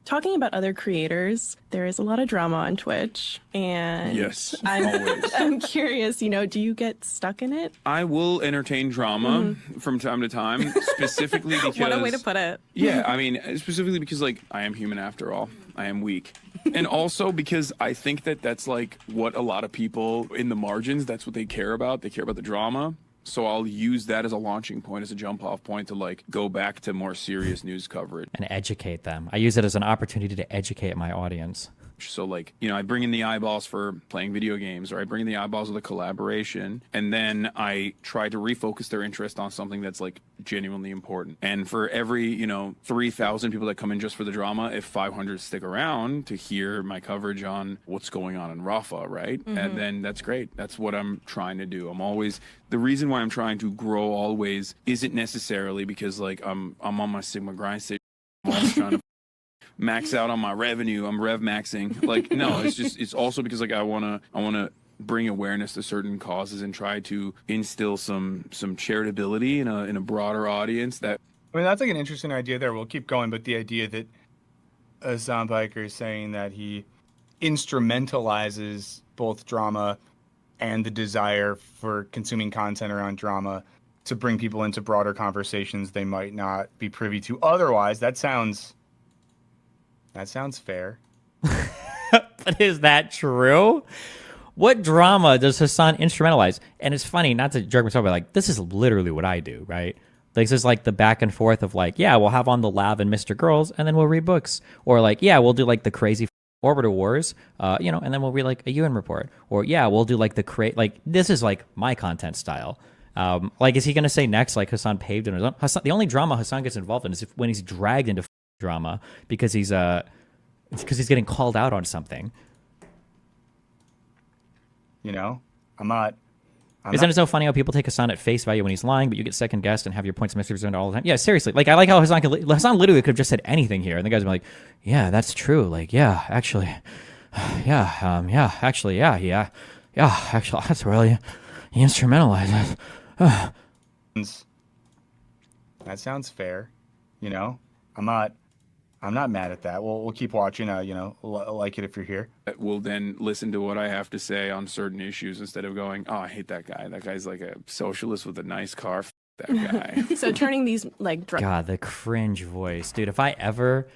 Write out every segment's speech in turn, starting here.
Talking about other creators, there is a lot of drama on Twitch, and yes, always. I'm curious, do you get stuck in it? I will entertain drama from time to time, specifically because... What a way to put it. Yeah, I mean, specifically because, like, I am human after all. I am weak. And also because I think that that's, like, what a lot of people in the margins, that's what they care about. They care about the drama. So I'll use that as a launching point, as a jump-off point to, like, go back to more serious news coverage. And educate them. I use it as an opportunity to educate my audience. So, like, I bring in the eyeballs for playing video games, or I bring in the eyeballs with a collaboration, and then I try to refocus their interest on something that's, like, genuinely important. And for every, 3,000 people that come in just for the drama, if 500 stick around to hear my coverage on what's going on in Rafa, right? And then that's great. That's what I'm trying to do. The reason why I'm trying to grow always isn't necessarily because, like, I'm on my Sigma grind stage. I'm always trying to max out on my revenue. I'm rev maxing. Like, no, it's also because, like, I wanna bring awareness to certain causes and try to instill some charitability in a broader audience. That, I mean, that's like an interesting idea there. We'll keep going, but the idea that Hasan Piker is saying that he instrumentalizes both drama and the desire for consuming content around drama to bring people into broader conversations they might not be privy to otherwise. That sounds fair. But is that true? What drama does Hasan instrumentalize? And it's funny, not to jerk myself, but, like, this is literally what I do, right? Like, this is like the back and forth of, like, yeah, we'll have on the Lav and Mr. Girls, and then we'll read books. Or, like, yeah, we'll do, like, the crazy Orbital Wars, and then we'll read, like, a UN report. Or, yeah, we'll do, like, this is, like, my content style. Like, is he going to say next, like, Hasan paved in his own? The only drama Hasan gets involved in is when he's dragged into drama because he's getting called out on something. Isn't it so funny how people take Hasan at face value when he's lying, but you get second guessed and have your points misrepresented all the time? Yeah, seriously. Like, I like how Hasan literally could have just said anything here, and the guys be like, yeah, that's true. Like, yeah, actually, actually, that's really, he instrumentalized it. That sounds fair. I'm not mad at that. We'll keep watching. Like it if you're here. We'll then listen to what I have to say on certain issues instead of going, oh, I hate that guy. That guy's like a socialist with a nice car. That guy. So turning these, like, God, the cringe voice, dude. If I ever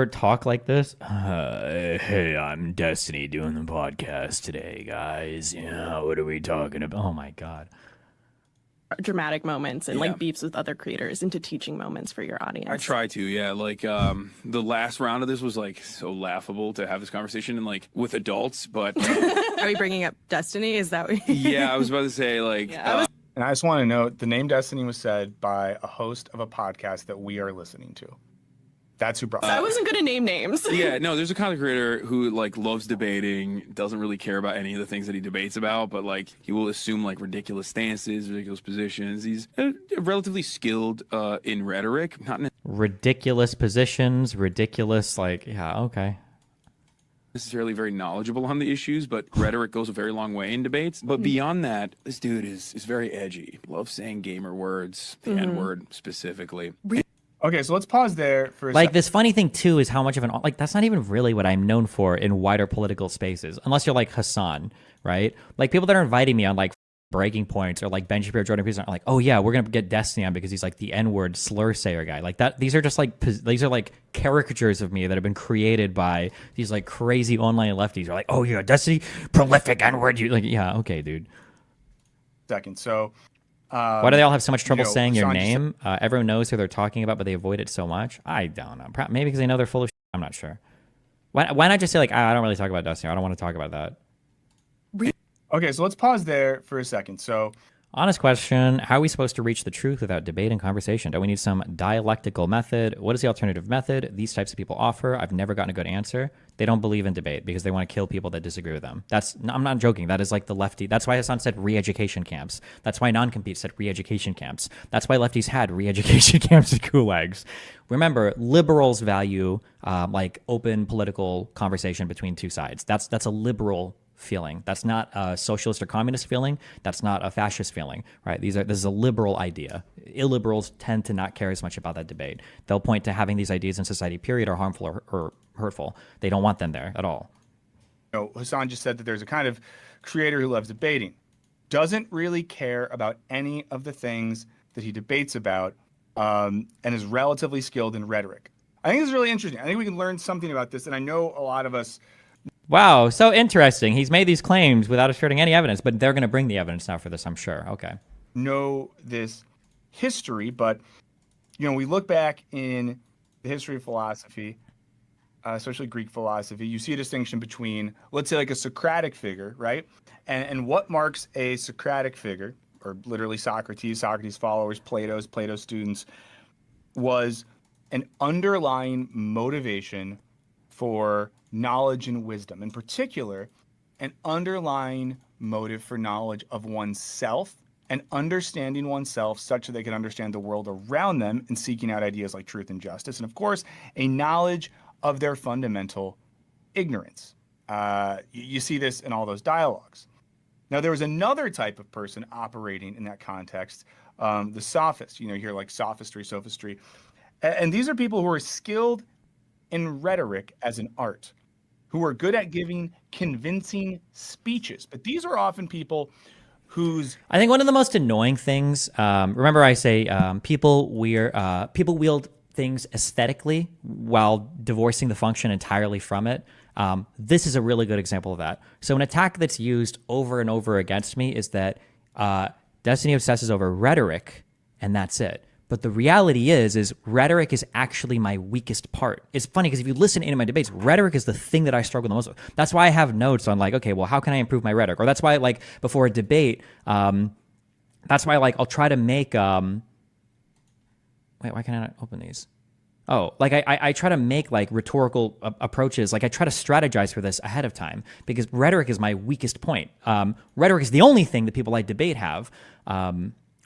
talk like this, hey, I'm Destiny doing the podcast today, guys. Yeah, what are we talking about? Oh my God. Dramatic moments and like beefs with other creators into teaching moments for your audience. I try to, yeah. Like, the last round of this was, like, so laughable to have this conversation and, like, with adults, but Are we bringing up Destiny? Is that what yeah, I was about to say, like, and I just want to note the name Destiny was said by a host of a podcast that we are listening to. That's who brought I wasn't good at name names. Yeah, no, there's a content creator who, like, loves debating, doesn't really care about any of the things that he debates about, but, like, he will assume, like, ridiculous stances, ridiculous positions. He's relatively skilled in rhetoric, not ridiculous positions, ridiculous, like, yeah, okay. necessarily very knowledgeable on the issues, but rhetoric goes a very long way in debates. But beyond that, this dude is very edgy. Loves saying gamer words, the N-word specifically. Okay, so let's pause there for a Like, second. this funny thing, too, is how much of an... Like, that's not even really what I'm known for in wider political spaces. Unless you're like Hasan, right? Like, people that are inviting me on, like, Breaking Points or, like, Ben Shapiro, Jordan Peterson are like, oh, yeah, we're going to get Destiny on because he's, like, the N-word slur sayer guy. Like, that. These are just, like... These are, like, caricatures of me that have been created by these, like, crazy online lefties. They're like, oh, yeah, Destiny, prolific N-word. Like, yeah, okay, dude. Second, so... Why do they all have so much trouble saying your Hasan name? Everyone knows who they're talking about, but they avoid it so much. I don't know. Maybe because they know they're full of shit. I'm not sure. Why not just say, like, I don't really talk about Destiny. I don't want to talk about that. Okay, so let's pause there for a second. So, honest question. How are we supposed to reach the truth without debate and conversation? Do we need some dialectical method? What is the alternative method these types of people offer? I've never gotten a good answer. They don't believe in debate because they want to kill people that disagree with them. I'm not joking. That is like the lefty. That's why Hasan said re-education camps. That's why non-compete said re-education camps. That's why lefties had re-education camps and gulags. Remember, liberals value like open political conversation between two sides. That's a liberal feeling. That's not a socialist or communist feeling. That's not a fascist feeling, right? This is a liberal idea. Illiberals tend to not care as much about that debate. They'll point to having these ideas in society, period, are harmful or hurtful. They don't want them there at all. Hasan just said that there's a kind of creator who loves debating, doesn't really care about any of the things that he debates about, and is relatively skilled in rhetoric. I think this is really interesting. I think we can learn something about this, and I know a lot of us. Wow, so interesting. He's made these claims without asserting any evidence, but they're going to bring the evidence now for this, I'm sure. Okay. Know this history, but we look back in the history of philosophy, especially Greek philosophy, you see a distinction between, let's say, like a Socratic figure, right? And what marks a Socratic figure, or literally Socrates followers, Plato's students, was an underlying motivation for knowledge and wisdom. In particular, an underlying motive for knowledge of oneself and understanding oneself such that they can understand the world around them and seeking out ideas like truth and justice. And of course, a knowledge of their fundamental ignorance. You see this in all those dialogues. Now, there was another type of person operating in that context, the sophists. You hear like sophistry. And these are people who are skilled in rhetoric as an art, who are good at giving convincing speeches. But these are often people whose... I think one of the most annoying things, remember I say people wield things aesthetically while divorcing the function entirely from it. This is a really good example of that. So an attack that's used over and over against me is that Destiny obsesses over rhetoric, and that's it. But the reality is rhetoric is actually my weakest part. It's funny because if you listen to any of my debates, rhetoric is the thing that I struggle the most with. That's why I have notes on like, okay, well, how can I improve my rhetoric? Or that's why like before a debate, that's why like I'll try to make, wait, why can I not open these? Oh, like I try to make like rhetorical approaches. Like I try to strategize for this ahead of time because rhetoric is my weakest point. Rhetoric is the only thing that people I debate have.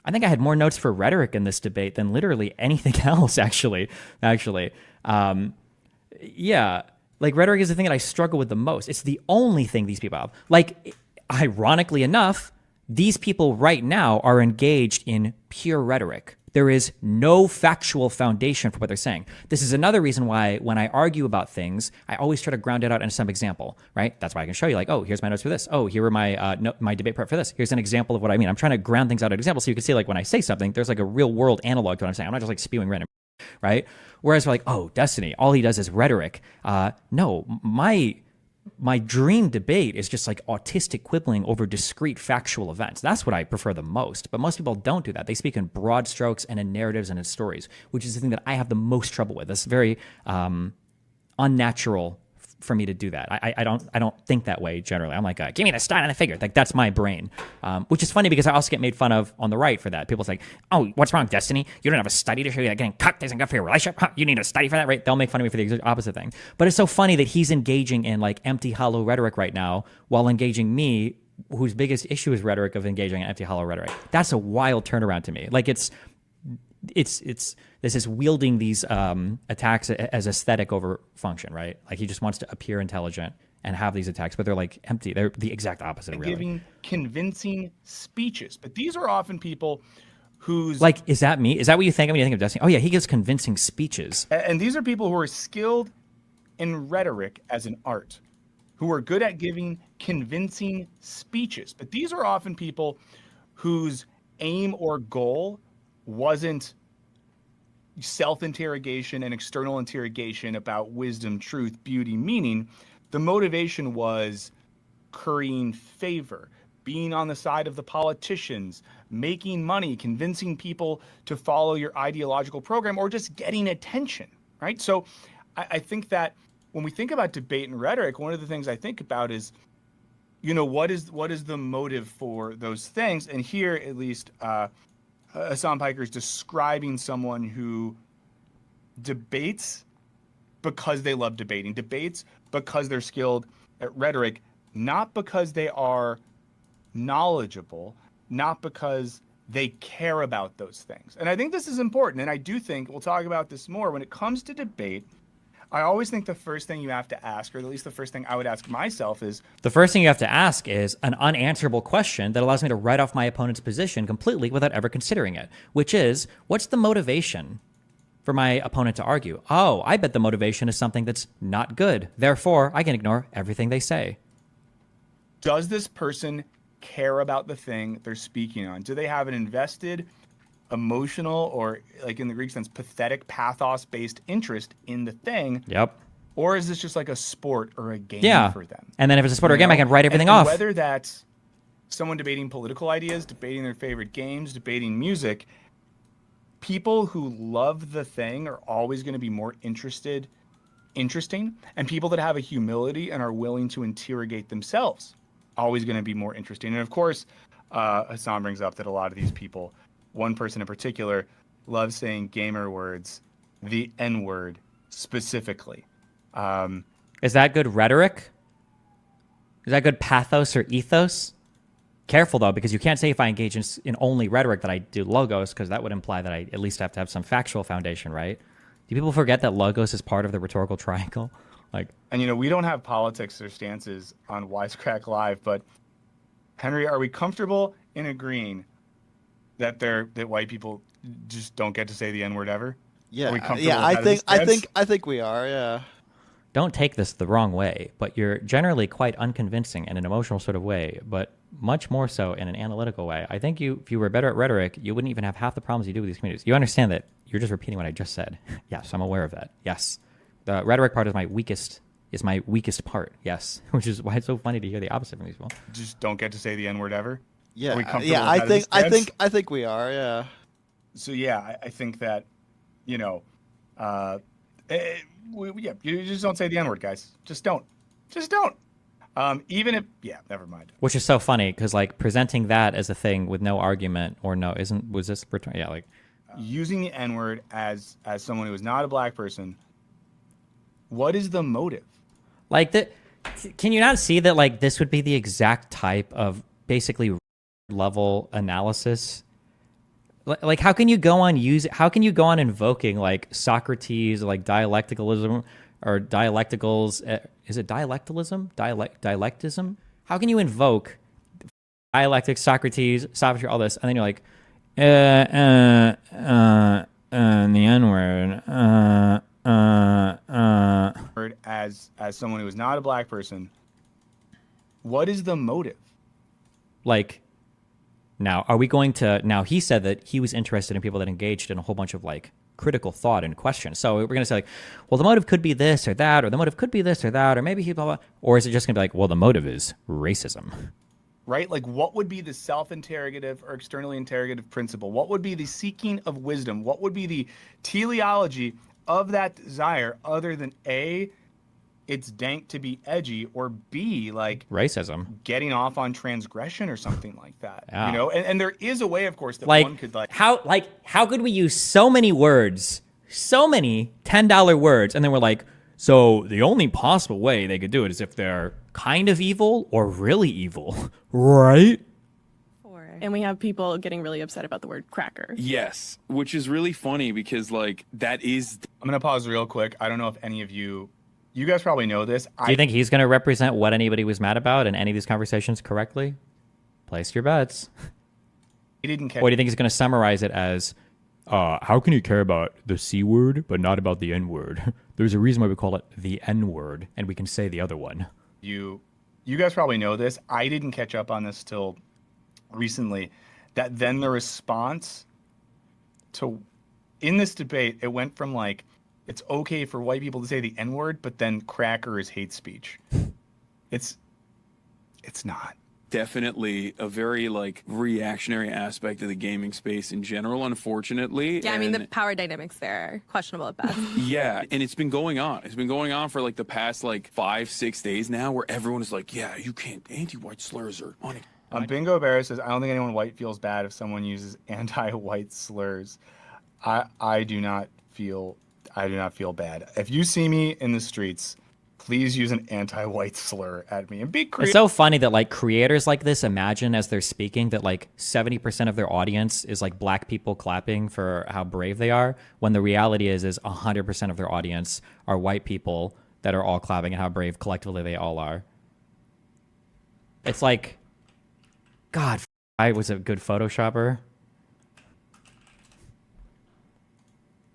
I think I had more notes for rhetoric in this debate than literally anything else, actually. Yeah, like rhetoric is the thing that I struggle with the most. It's the only thing these people have. Like, ironically enough, these people right now are engaged in pure rhetoric. There is no factual foundation for what they're saying. This is another reason why when I argue about things, I always try to ground it out in some example, right? That's why I can show you like, oh, here's my notes for this. Oh, here are my debate prep for this. Here's an example of what I mean. I'm trying to ground things out in examples so you can see like when I say something, there's like a real world analog to what I'm saying. I'm not just like spewing random, right? Whereas we're like, oh, Destiny, all he does is rhetoric. No, my dream debate is just like autistic quibbling over discrete factual events. That's what I prefer the most. But most people don't do that. They speak in broad strokes and in narratives and in stories, which is the thing that I have the most trouble with. It's very unnatural for me to do that. I don't think that way generally. I'm like, give me the stat and the figure. Like that's my brain, which is funny because I also get made fun of on the right for that. People say, oh, what's wrong, Destiny? You don't have a study to show you that getting cut isn't good for your relationship. Huh, you need a study for that, right? They'll make fun of me for the opposite thing. But it's so funny that he's engaging in like empty, hollow rhetoric right now while engaging me, whose biggest issue is rhetoric, of engaging in empty, hollow rhetoric. That's a wild turnaround to me. Like it's this is wielding these attacks as aesthetic over function, right? Like he just wants to appear intelligent and have these attacks, but they're like empty. They're the exact opposite, really. Giving convincing speeches, but these are often people whose like, is that me? Is that what you think? I mean, you think of Destiny? Oh yeah, he gives convincing speeches. And these are people who are skilled in rhetoric as an art, who are good at giving convincing speeches. But these are often people whose aim or goal wasn't self-interrogation and external interrogation about wisdom, truth, beauty, meaning. The motivation was currying favor, being on the side of the politicians, making money, convincing people to follow your ideological program, or just getting attention, right? So I think that when we think about debate and rhetoric, one of the things I think about is, what is the motive for those things? And here, at least, Hasan Piker is describing someone who debates because they love debating, debates because they're skilled at rhetoric, not because they are knowledgeable, not because they care about those things. And I think this is important. And I do think we'll talk about this more when it comes to debate. I always think the first thing you have to ask, or at least the first thing I would ask myself, is The first thing you have to ask is an unanswerable question that allows me to write off my opponent's position completely without ever considering it, which is, what's the motivation for my opponent to argue? Oh, I bet the motivation is something that's not good. Therefore, I can ignore everything they say. does this person care about the thing they're speaking on? Do they have an invested, emotional, or like in the Greek sense, pathetic, pathos-based interest in the thing? Yep. Or is this just like a sport or a game Yeah. for them? And then if it's a sport or You game, I know? can write everything And off. whether that's someone debating political ideas, debating their favorite games, debating music, people who love the thing are always going to be more interesting, and people that have a humility and are willing to interrogate themselves, always going to be more interesting. And of course, Hasan brings up that a lot of these people, one person in particular, loves saying gamer words, the N-word specifically. Is that good rhetoric? Is that good pathos or ethos? Careful, though, because you can't say if I engage in only rhetoric that I do logos, because that would imply that I at least have to have some factual foundation, right? Do people forget that logos is part of the rhetorical triangle? Like, And, you know, we don't have politics or stances on Wisecrack Live, but Henry, are we comfortable in agreeing that white people just don't get to say the N-word ever? Yeah, Are we comfortable yeah. with that as a stance? I think we are. Yeah. don't take this the wrong way, but you're generally quite unconvincing in an emotional sort of way, but much more so in an analytical way. I think if you were better at rhetoric, you wouldn't even have half the problems you do with these communities. You understand that you're just repeating what I just said. Yes, I'm aware of that. Yes. The rhetoric part is my weakest part. Yes. Which is why it's so funny to hear the opposite from these people. Just don't get to say the N-word ever? Yeah. Are we comfortable Yeah. with that as a stance? I think we are. Yeah. So yeah, I think that, you know, you just don't say the N-word, guys. Just don't. Even if, never mind. Which is so funny because like presenting that as a thing with no argument or Using the N-word as someone who is not a black person, what is the motive? Like that. Can you not see that like this would be the exact type of basically level analysis? Like how can you go on invoking like Socrates, like dialecticalism or dialecticals? Is it dialectalism? Dialectism? How can you invoke dialectics, Socrates, sophistry, all this, and then you're like, the N-word, As someone who is not a black person, what is the motive? like. Now, are we going to... Now, he said that he was interested in people that engaged in a whole bunch of, like, critical thought and questions. So we're going to say, like, well, the motive could be this or that, or the motive could be this or that, or maybe he blah, blah. Or is it just going to be like, well, the motive is racism? Right? Like, what would be the self-interrogative or externally interrogative principle? What would be the seeking of wisdom? What would be the teleology of that desire other than A, it's dank to be edgy, or B, like Racism. getting off on transgression or something like that. Yeah. You know, and there is a way, of course, that Like, one could like how could we use so many words, so many $10 words, and then we're like, so the only possible way they could do it is if they're kind of evil or really evil, right? And we have people getting really upset about the word cracker. Yes, which is really funny because like that is I'm gonna pause real quick. I don't know if any of you guys probably know this. Do you think he's going to represent what anybody was mad about in any of these conversations correctly? Place your bets. I didn't catch Or do you think he's going to summarize it as, how can you care about the C word, but not about the N word? There's a reason why we call it the N word, and we can say the other one. you guys probably know this. I didn't catch up on this till recently. That then the response to in this debate, it went from like, it's okay for white people to say the N-word, but then cracker is hate speech. It's not. definitely a very like reactionary aspect of the gaming space in general, unfortunately. Yeah, I mean, the And- power dynamics there are questionable at best. Yeah, and it's been going on. It's been going on for like the past like 5-6 days now, where everyone is like, "Yeah, you can't. Anti-white slurs are on it." Bingo Bear says, I don't think anyone white feels bad if someone uses anti-white slurs. I do not feel bad. If you see me in the streets, Please use an anti-white slur at me and be It's creative. so funny that like creators like this imagine as they're speaking that like 70% of their audience is like black people clapping for how brave they are, when the reality is 100% of their audience are white people that are all clapping at how brave collectively they all are. It's like, God, I was a good Photoshopper.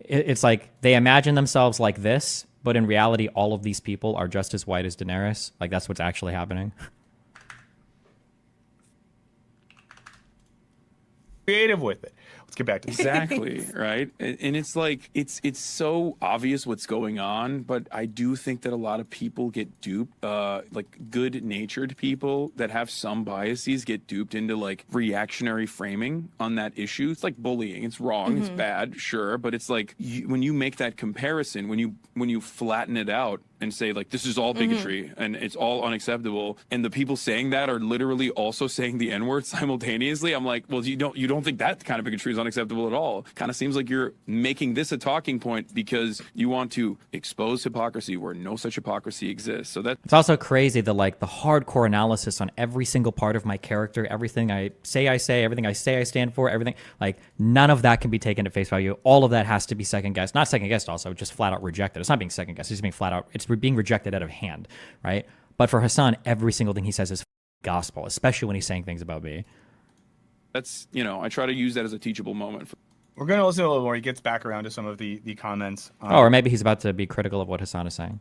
It's like they imagine themselves like this, but in reality, all of these people are just as white as Daenerys. Like, that's what's actually happening. Creative with it. Let's get back to this. Exactly, right? And it's like it's so obvious what's going on, but I do think that a lot of people get duped, like good-natured people that have some biases get duped into like reactionary framing on that issue. It's like bullying. It's wrong. It's bad, sure, but it's like when you make that comparison, when you flatten it out and say like this is all bigotry and it's all unacceptable, and the people saying that are literally also saying the N-word simultaneously, I'm like, well, you don't think that kind of bigotry is unacceptable at all. Kind of seems like you're making this a talking point because you want to expose hypocrisy where no such hypocrisy exists. So that It's also crazy that like the hardcore analysis on every single part of my character, everything I say, everything I say I stand for, everything, like none of that can be taken at face value. All of that has to be second guessed. Not second guessed, also just flat out rejected. It's not being second guessed. It's just being flat out. It's being rejected out of hand, right? But for Hasan, every single thing he says is gospel, especially when he's saying things about me. that's I try to use that as a teachable moment for We're going to listen a little more. He gets back around to some of the comments. Or maybe he's about to be critical of what Hasan is saying.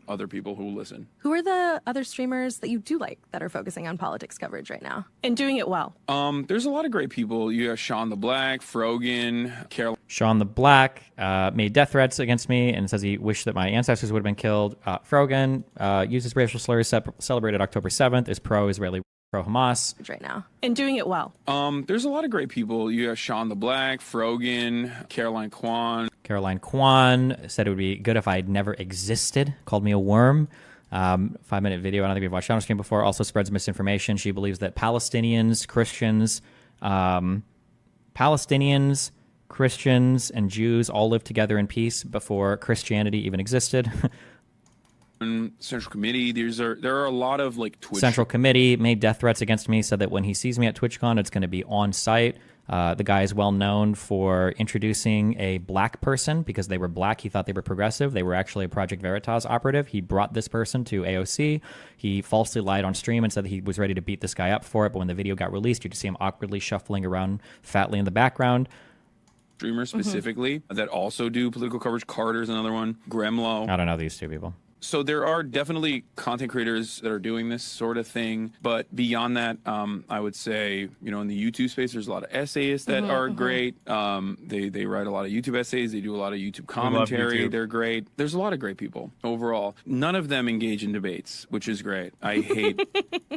other people who listen. Who are the other streamers that you do like that are focusing on politics coverage right now? And doing it well. There's a lot of great people. You got Sean the Black, Frogan, Caroline Sean the Black made death threats against me and says he wished that my ancestors would have been killed. Frogan uses racial slurs, celebrated October 7th, is pro-Israeli, pro-Hamas. Right now. And doing it well. There's a lot of great people. You got Sean the Black, Frogan, Caroline Kwan. Caroline Kwan said it would be good if I had never existed, called me a worm. 5-minute video. I don't think we've watched on stream before. Also spreads misinformation. She believes that Palestinians, Christians, and Jews all lived together in peace before Christianity even existed. Central Committee. There are a lot of like Twitch. Central Committee made death threats against me, said that when he sees me at TwitchCon, it's going to be on site. The guy is well known for introducing a black person because they were black. He thought they were progressive. They were actually a Project Veritas operative. He brought this person to AOC. He falsely lied on stream and said that he was ready to beat this guy up for it. But when the video got released, you could see him awkwardly shuffling around fatly in the background. Streamers specifically that also do political coverage. Carter's another one. Gremlo. I don't know these two people. So there are definitely content creators that are doing this sort of thing, but beyond that, I would say, in the YouTube space, there's a lot of essayists that are great. They write a lot of YouTube essays. They do a lot of YouTube commentary. YouTube. They're great. There's a lot of great people overall. None of them engage in debates, which is great. I hate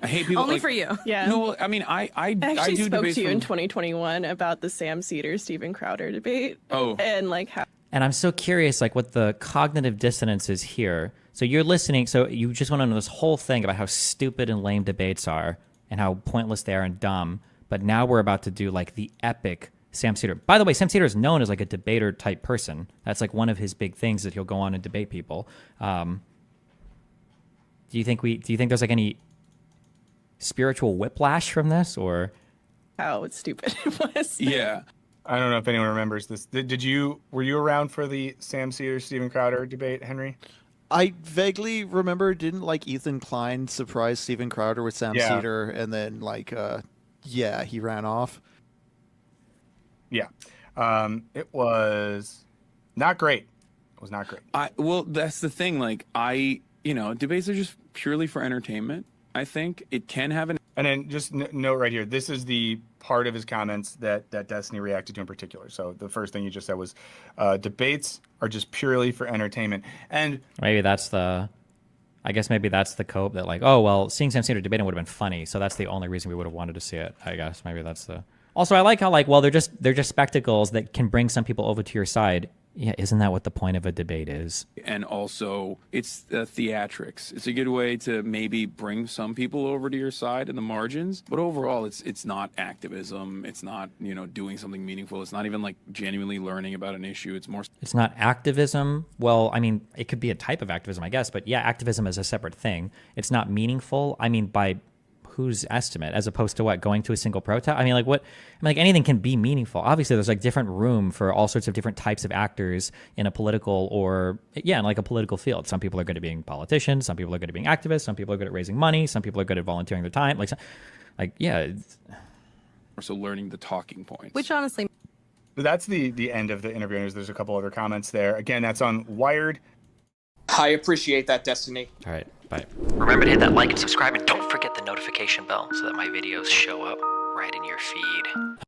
people. Only like, for you. Yeah. No, I mean, I actually do spoke debates to you in from- 2021 about the Sam Cedar, Steven Crowder debate. Oh. And like how And I'm so curious, like, what the cognitive dissonance is here. So you're listening, so you just want to know this whole thing about how stupid and lame debates are and how pointless they are and dumb. But now we're about to do, like, the epic Sam Cedar. By the way, Sam Cedar is known as, like, a debater type person. That's, like, one of his big things that he'll go on and debate people. Do you think there's, like, any spiritual whiplash from this, or? how stupid it was. Yeah. I don't know if anyone remembers this. Were you around for the Sam Cedar, Steven Crowder debate, Henry? I vaguely remember, didn't like Ethan Klein surprise Steven Crowder with Sam Yeah. Cedar, and then he ran off. Yeah. It was not great. It was not great. Well, that's the thing. Like, debates are just purely for entertainment. I think it can have an. And then just note right here, this is the part of his comments that Destiny reacted to in particular. So the first thing you just said was debates are just purely for entertainment. And Maybe that's the cope that, like, oh, well, seeing Sam Cedar debating would have been funny, so that's the only reason we would have wanted to see it, I guess. Maybe that's the... Also, I like how, like, well, they're just spectacles that can bring some people over to your side. Yeah, isn't that what the point of a debate is? And also, it's the theatrics. It's a good way to maybe bring some people over to your side in the margins, but overall, it's not activism. It's not, doing something meaningful. It's not even like genuinely learning about an issue. It's more. It's not activism. Well, I mean, it could be a type of activism, I guess, but yeah, activism is a separate thing. It's not meaningful. I mean, by whose estimate, as opposed to what, going to a single protest? I mean, like anything can be meaningful. Obviously, there's like different room for all sorts of different types of actors in a political in like a political field. Some people are good at being politicians. Some people are good at being activists. Some people are good at raising money. Some people are good at volunteering their time. Yeah. So learning the talking points. Which honestly, That's the end of the interview. There's a couple other comments there. Again, that's on Wired. I appreciate that, Destiny. All right. Bye. Remember to hit that like and subscribe, and don't forget the notification bell so that my videos show up right in your feed.